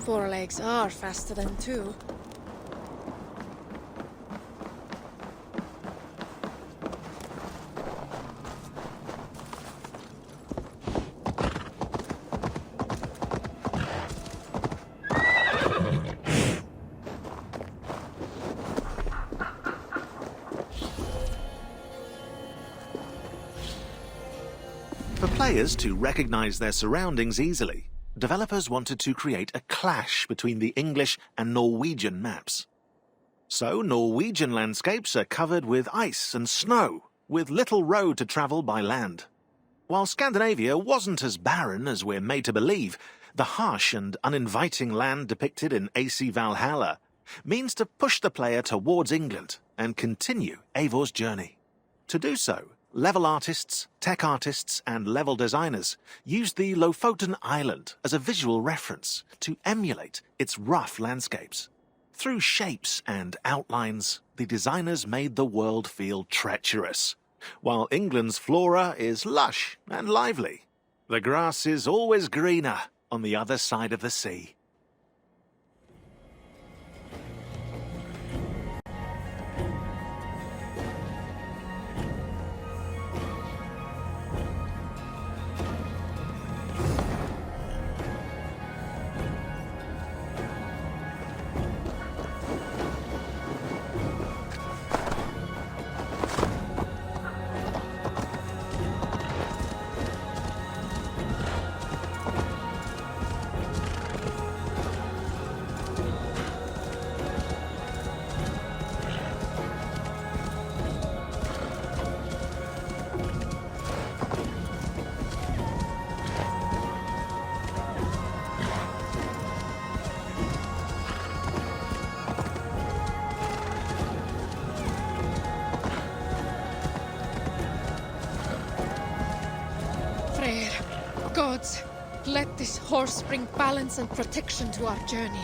forelegs are faster than two. For players to recognize their surroundings easily, developers wanted to create a clash between the English and Norwegian maps. So Norwegian landscapes are covered with ice and snow, with little road to travel by land. While Scandinavia wasn't as barren as we're made to believe, the harsh and uninviting land depicted in AC Valhalla means to push the player towards England and continue Eivor's journey. To do so, level artists, tech artists, and level designers used the Lofoten Island as a visual reference to emulate its rough landscapes. Through shapes and outlines, the designers made the world feel treacherous, while England's flora is lush and lively. The grass is always greener on the other side of the sea. Gods, let this horse bring balance and protection to our journey.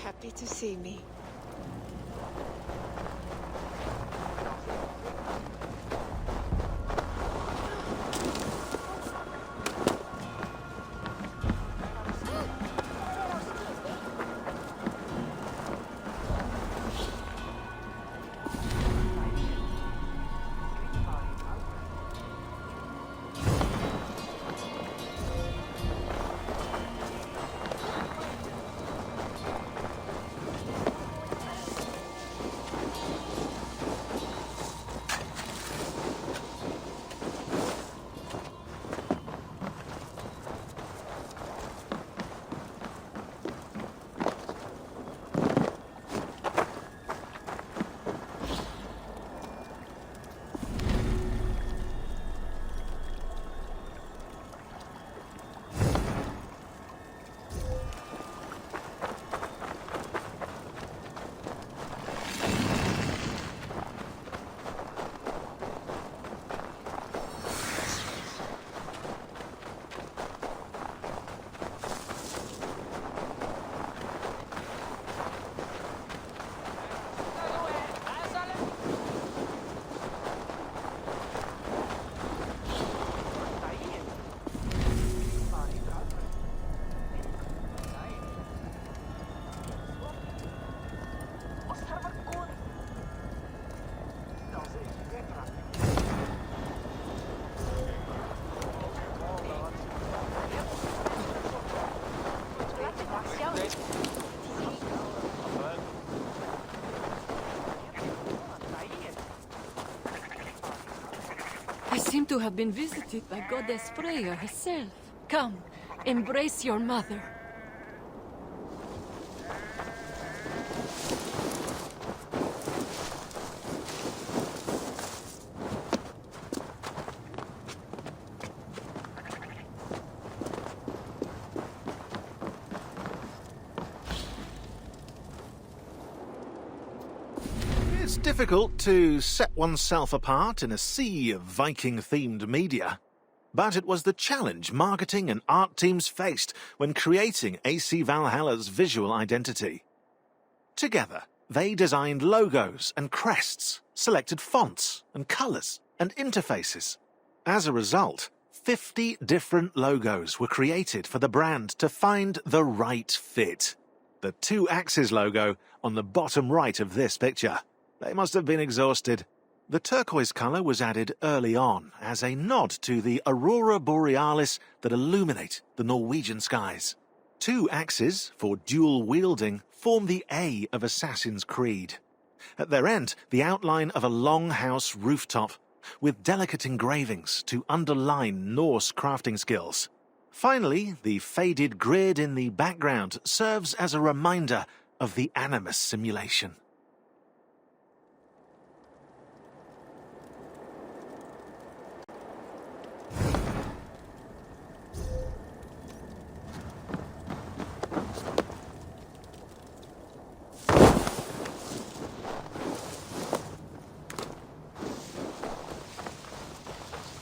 Happy to see me. I seem to have been visited by Goddess Freya herself. Come, embrace your mother. It's difficult to set oneself apart in a sea of Viking-themed media, but it was the challenge marketing and art teams faced when creating AC Valhalla's visual identity. Together, they designed logos and crests, selected fonts and colors and interfaces. As a result, 50 different logos were created for the brand to find the right fit. The 2 axes logo on the bottom right of this picture. They must have been exhausted. The turquoise color was added early on as a nod to the aurora borealis that illuminate the Norwegian skies. 2 axes for dual wielding form the A of Assassin's Creed. At their end, the outline of a longhouse rooftop with delicate engravings to underline Norse crafting skills. Finally, the faded grid in the background serves as a reminder of the Animus simulation.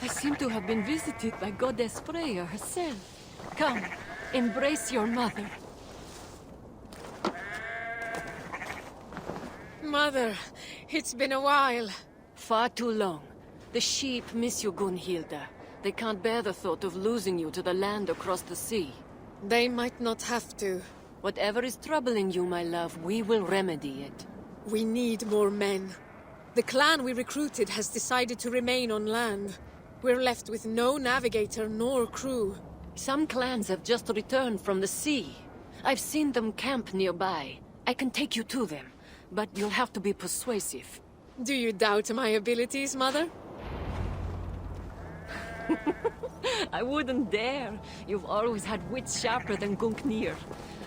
I seem to have been visited by Goddess Freya herself. Come, embrace your mother. Mother, it's been a while. Far too long. The sheep miss you, Gunhilda. They can't bear the thought of losing you to the land across the sea. They might not have to. Whatever is troubling you, my love, we will remedy it. We need more men. The clan we recruited has decided to remain on land. We're left with no navigator nor crew. Some clans have just returned from the sea. I've seen them camp nearby. I can take you to them, but you'll have to be persuasive. Do you doubt my abilities, Mother? I wouldn't dare. You've always had wits sharper than Gungnir.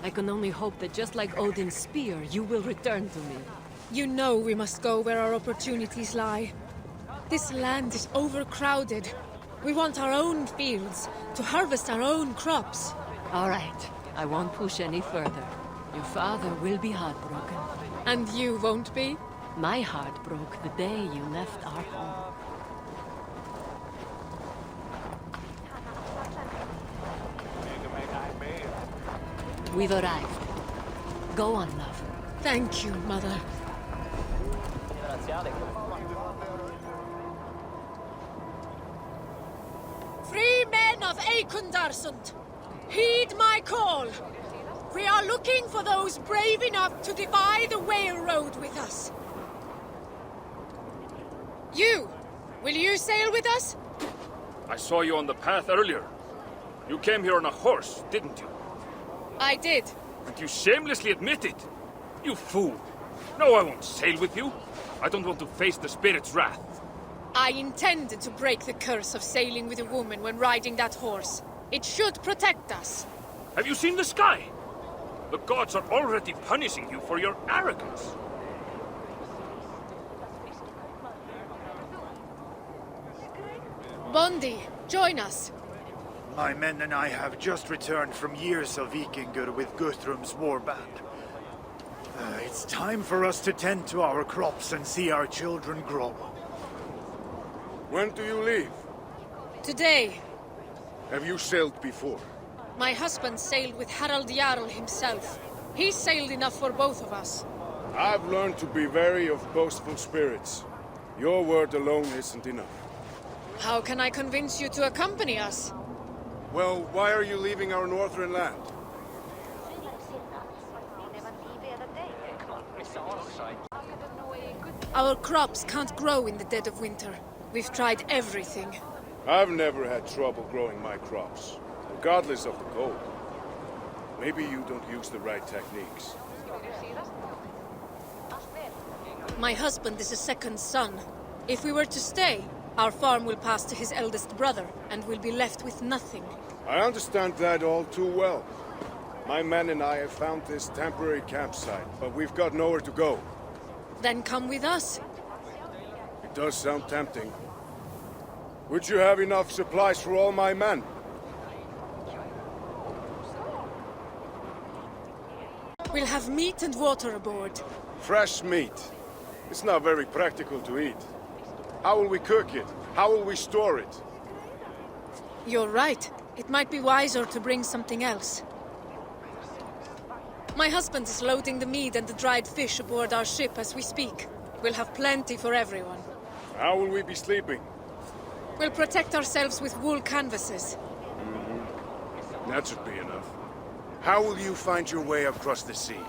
I can only hope that just like Odin's spear, you will return to me. You know we must go where our opportunities lie. This land is overcrowded. We want our own fields, to harvest our own crops. All right, I won't push any further. Your father will be heartbroken. And you won't be? My heart broke the day you left our home. We've arrived. Go on, love. Thank you, Mother. Free men of Eikundarsund, heed my call. We are looking for those brave enough to defy the whale road with us. You! Will you sail with us? I saw you on the path earlier. You came here on a horse, didn't you? I did. And you shamelessly admit it. You fool. No, I won't sail with you. I don't want to face the spirit's wrath. I intended to break the curse of sailing with a woman when riding that horse. It should protect us. Have you seen the sky? The gods are already punishing you for your arrogance. Bondi, join us. My men and I have just returned from years of Vikingur with Guthrum's warband. It's time for us to tend to our crops and see our children grow. When do you leave? Today, Have you sailed before? my husband sailed with Harald Jarl himself. He sailed enough for both of us. I've learned to be wary of boastful spirits. Your word alone isn't enough. How can I convince you to accompany us? Well, why are you leaving our northern land? Our crops can't grow in the dead of winter. We've tried everything. I've never had trouble growing my crops, regardless of the cold. Maybe you don't use the right techniques. My husband is a second son. If we were to stay, our farm will pass to his eldest brother, and we'll be left with nothing. I understand that all too well. My men and I have found this temporary campsite, but we've got nowhere to go. Then come with us. It does sound tempting. Would you have enough supplies for all my men? We'll have meat and water aboard. Fresh meat. It's not very practical to eat. How will we cook it? How will we store it? You're right. It might be wiser to bring something else. My husband is loading the meat and the dried fish aboard our ship as we speak. We'll have plenty for everyone. How will we be sleeping? We'll protect ourselves with wool canvases. That should be enough. How will you find your way across the sea?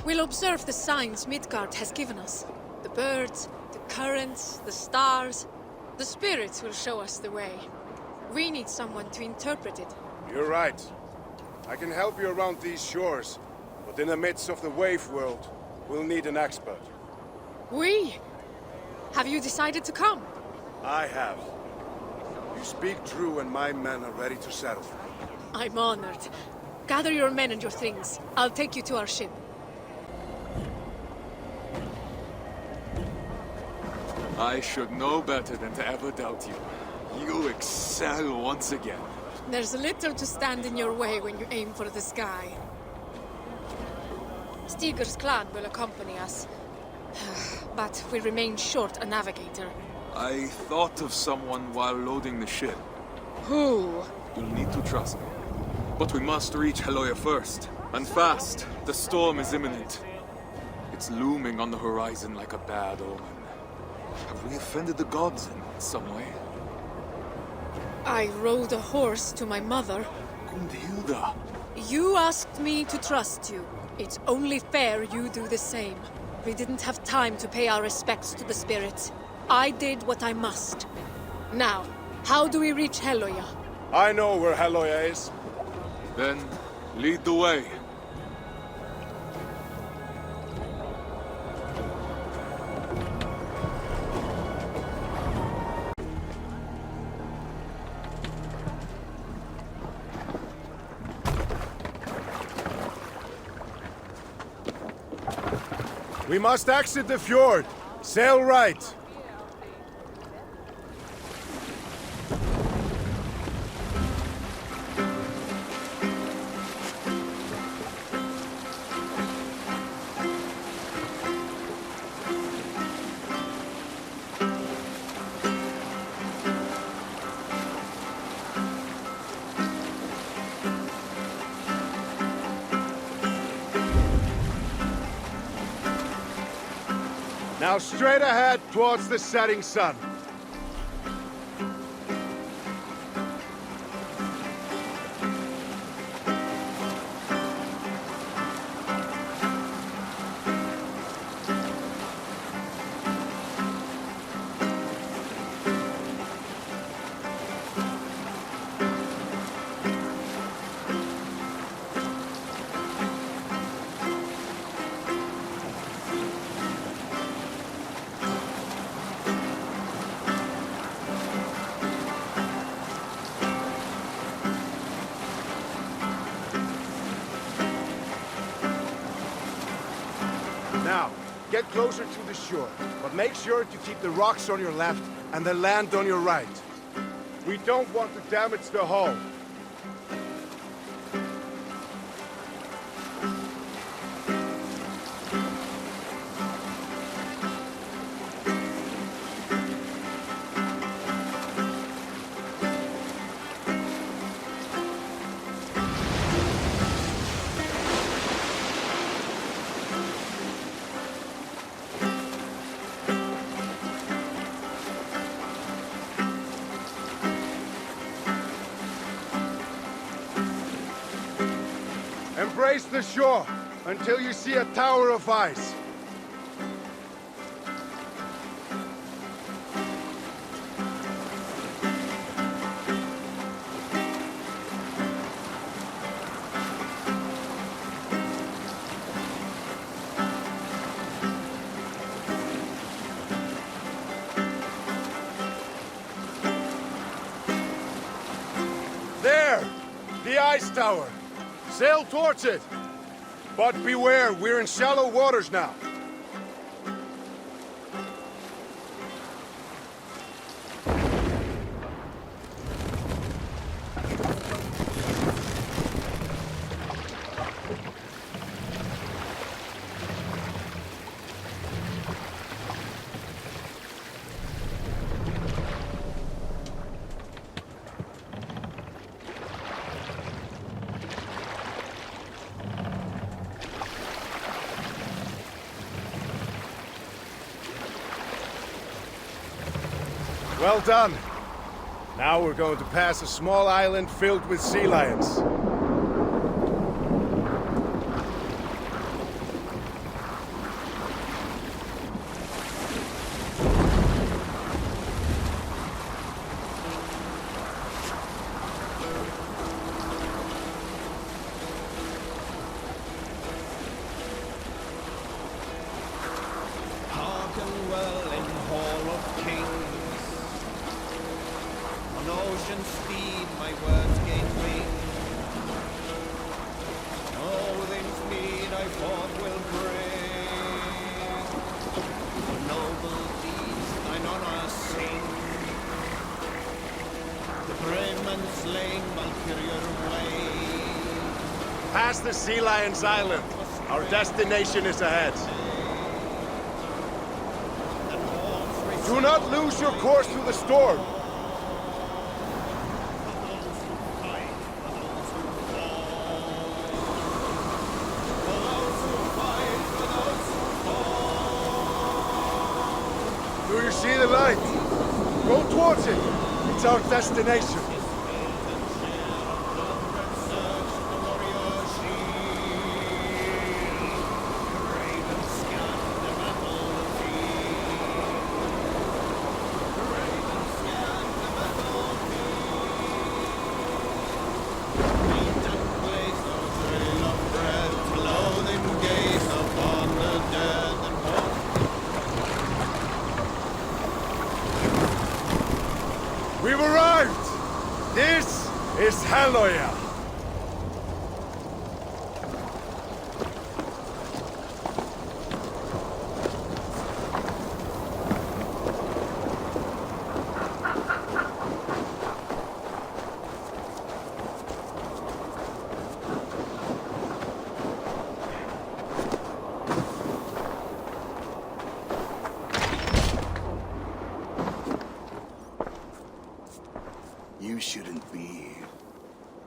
We'll observe the signs Midgard has given us. The birds, the currents, the stars. The spirits will show us the way. We need someone to interpret it. You're right. I can help you around these shores, but in the midst of the wave world, we'll need an expert. We? Have you decided to come? I have. You speak true and my men are ready to settle. I'm honored. Gather your men and your things. I'll take you to our ship. I should know better than to ever doubt you. You excel once again. There's little to stand in your way when you aim for the sky. Stigur's clan will accompany us. But we remain short a navigator. I thought of someone while loading the ship. Who? You'll need to trust me. But we must reach Helloya first. And fast. The storm is imminent. It's looming on the horizon like a bad omen. Have we offended the gods in some way? I rode a horse to my mother. Gundhilda. You asked me to trust you. It's only fair you do the same. We didn't have time to pay our respects to the spirits. I did what I must. Now, how do we reach Helloya? I know where Helloya is. Then, lead the way. We must exit the fjord. Sail right. Now straight ahead towards the setting sun. Now, get closer to the shore, but make sure to keep the rocks on your left and the land on your right. We don't want to damage the hull. Embrace the shore until you see a tower of ice. There! The ice tower! Sail towards it! But beware, we're in shallow waters now. Well done. Now we're going to pass a small island filled with sea lions. Hearken well in Hall of Kings. On ocean speed my words gain wing. All within speed I forth will bring. For noble deeds thine honor sing. The brave man slain Valkyrian way. Past the Sea Lions Island. Our destination is ahead. Do not lose your course to the storm. Do you see the light? Go towards it. It's our destination. We've arrived! This is Halloya! You shouldn't be here.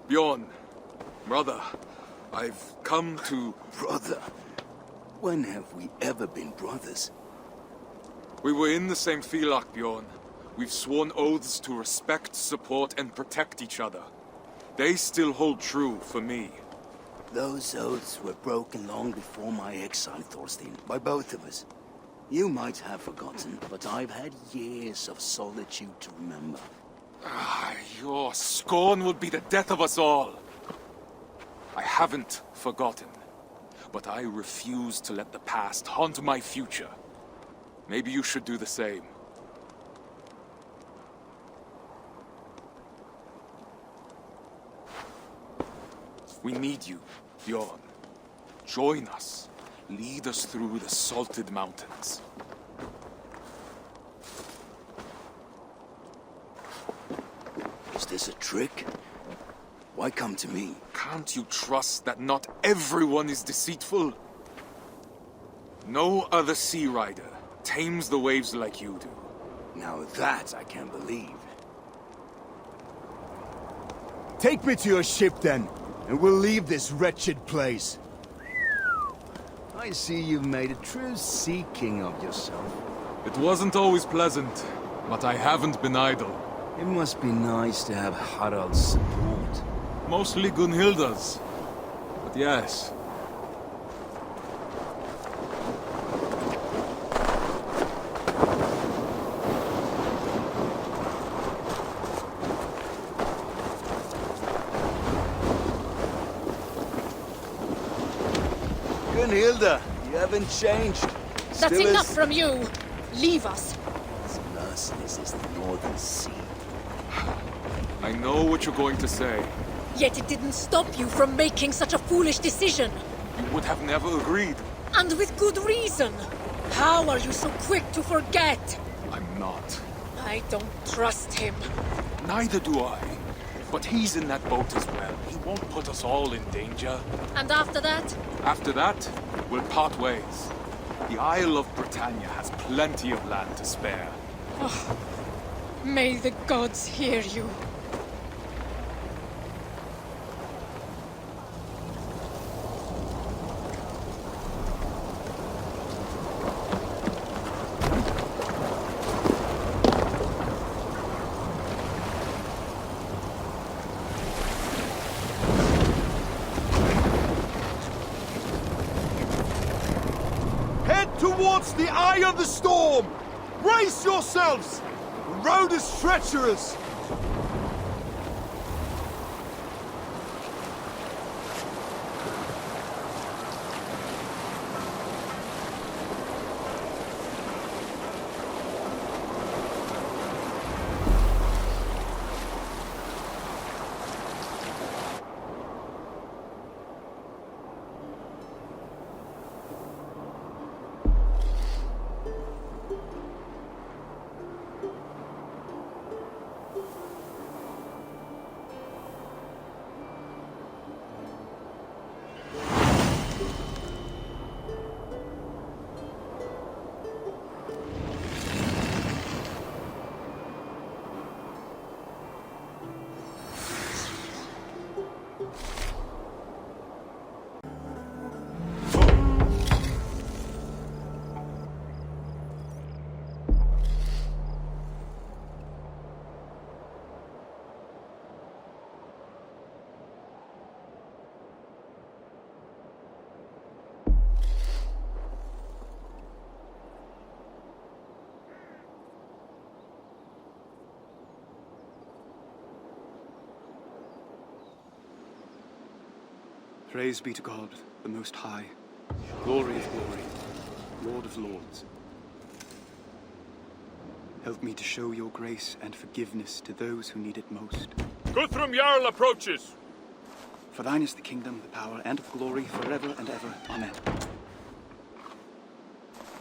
Bjorn, brother, I've come to... Brother? When have we ever been brothers? We were in the same Felak, Bjorn. We've sworn oaths to respect, support, and protect each other. They still hold true for me. Those oaths were broken long before my exile, Thorstein, by both of us. You might have forgotten, but I've had years of solitude to remember. Your scorn would be the death of us all. I haven't forgotten, but I refuse to let the past haunt my future. Maybe you should do the same. We need you, Bjorn. Join us. Lead us through the salted mountains. Is this a trick? Why come to me? Can't you trust that not everyone is deceitful? No other sea rider tames the waves like you do. Now that I can't believe. Take me to your ship then, and we'll leave this wretched place. I see you've made a true sea king of yourself. It wasn't always pleasant, but I haven't been idle. It must be nice to have Harald's support. Mostly Gunhilda's. But yes. Gunhilda, you haven't changed. That's enough from you! Leave us! As merciless as the Northern Sea. I know what you're going to say. Yet it didn't stop you from making such a foolish decision. You would have never agreed. And with good reason. How are you so quick to forget? I'm not. I don't trust him. Neither do I. But he's in that boat as well. He won't put us all in danger. And after that? After that, we'll part ways. The Isle of Britannia has plenty of land to spare. Oh, may the gods hear you. Towards the eye of the storm! Brace yourselves! The road is treacherous! Praise be to God, the Most High, glory of glory, Lord of lords. Help me to show your grace and forgiveness to those who need it most. Guthrum Jarl approaches! For thine is the kingdom, the power, and the glory forever and ever. Amen.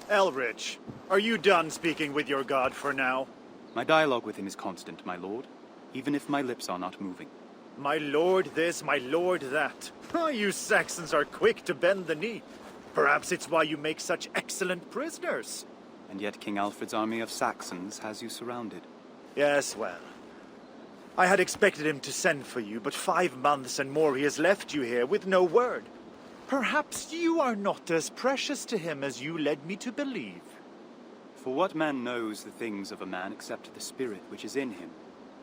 Elrich, are you done speaking with your god for now? My dialogue with him is constant, my lord, even if my lips are not moving. My lord this, my lord that. Oh, you Saxons are quick to bend the knee. Perhaps it's why you make such excellent prisoners. And yet King Alfred's army of Saxons has you surrounded. Yes, well. I had expected him to send for you, but 5 months and more he has left you here with no word. Perhaps you are not as precious to him as you led me to believe. For what man knows the things of a man except the spirit which is in him?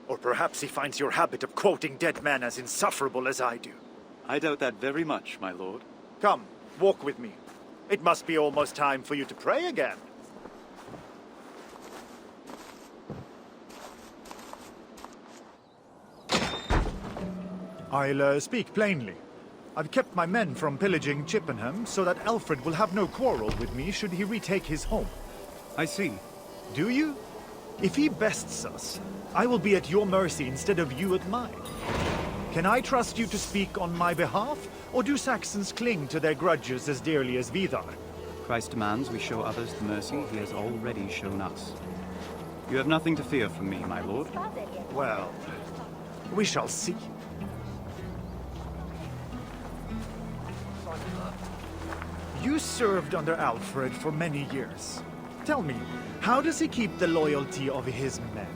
Or perhaps he finds your habit of quoting dead men as insufferable as I do. I doubt that very much, my lord. Come, walk with me. It must be almost time for you to pray again. I'll speak plainly. I've kept my men from pillaging Chippenham so that Alfred will have no quarrel with me should he retake his home. I see. Do you? If he bests us, I will be at your mercy instead of you at mine. Can I trust you to speak on my behalf, or do Saxons cling to their grudges as dearly as Vidar? Christ demands we show others the mercy he has already shown us. You have nothing to fear from me, my lord. Well, we shall see. You served under Alfred for many years. Tell me, how does he keep the loyalty of his men?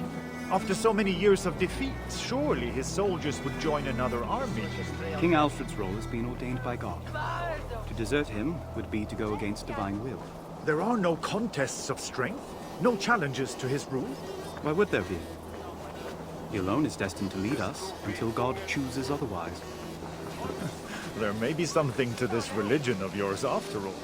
After so many years of defeat, surely his soldiers would join another army. King Alfred's role has been ordained by God. To desert him would be to go against divine will. There are no contests of strength, no challenges to his rule. Why would there be? He alone is destined to lead us until God chooses otherwise. There may be something to this religion of yours after all.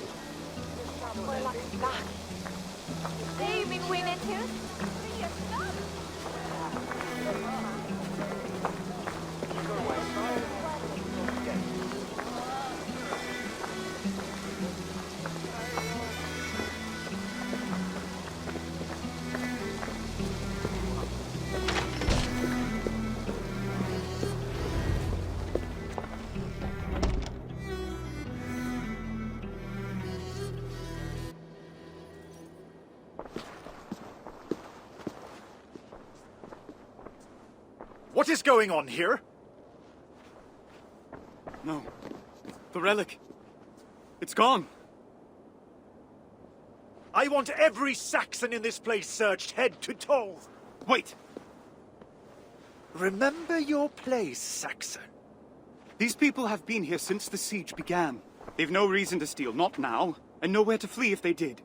What is going on here? No. The relic. It's gone. I want every Saxon in this place searched head to toe. Wait! Remember your place, Saxon. These people have been here since the siege began. They've no reason to steal, not now, and nowhere to flee if they did.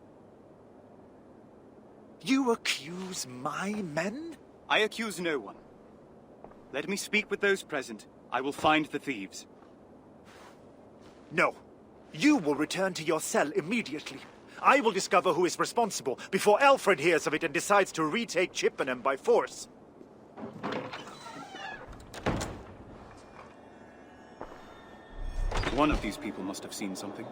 You accuse my men? I accuse no one. Let me speak with those present. I will find the thieves. No. You will return to your cell immediately. I will discover who is responsible before Alfred hears of it and decides to retake Chippenham by force. One of these people must have seen something.